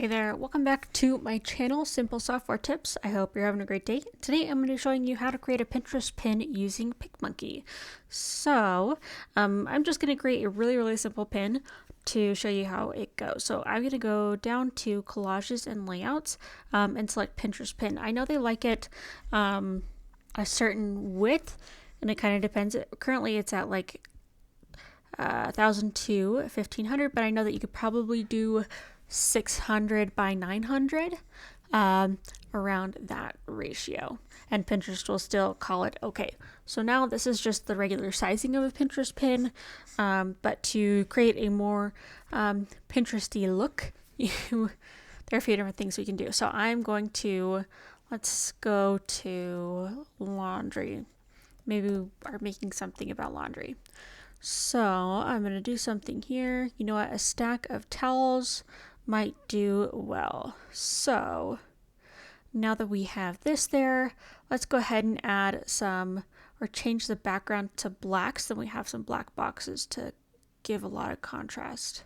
Hey there, welcome back to my channel, Simple Software Tips. I hope you're having a great day. Today I'm going to be showing you how to create a Pinterest pin using PicMonkey. So I'm just going to create a really simple pin to show you how it goes. So I'm going to go down to collages and layouts and select Pinterest pin. I know they like it a certain width, and it kind of depends. Currently it's at like 1,000 to 1,500, but I know that you could probably do 600 by 900 around that ratio, and Pinterest will still call it okay. So now this is just the regular sizing of a Pinterest pin, but to create a more Pinteresty look, there are a few different things we can do. So I'm going to, let's go to laundry. Maybe we are making something about laundry. So I'm going to do something here. You know what? A stack of towels might do well. So now that we have this there, let's go ahead and add some, or change the background to black, so we have some black boxes to give a lot of contrast.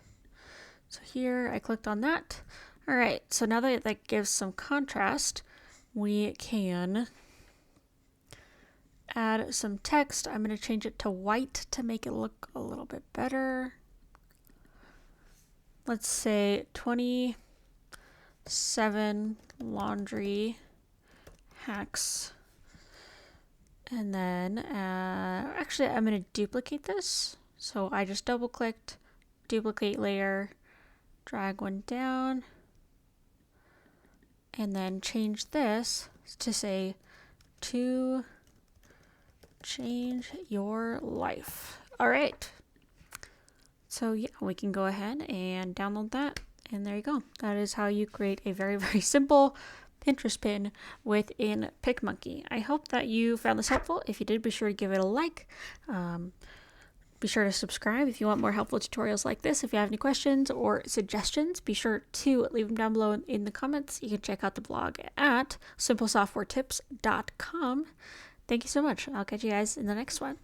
So here I clicked on that. All right, so now that that gives some contrast, we can add some text. I'm going to change it to white to make it look a little bit better. Let's say 27 laundry hacks. And then actually I'm going to duplicate this. So I just double clicked, duplicate layer, drag one down, and then change this to say to change your life. All right. So yeah, we can go ahead and download that, and there you go. That is how you create a very simple Pinterest pin within PicMonkey. I hope that you found this helpful. If you did, be sure to give it a like. Be sure to subscribe if you want more helpful tutorials like this. If you have any questions or suggestions, be sure to leave them down below in the comments. You can check out the blog at simplesoftwaretips.com. Thank you so much. I'll catch you guys in the next one.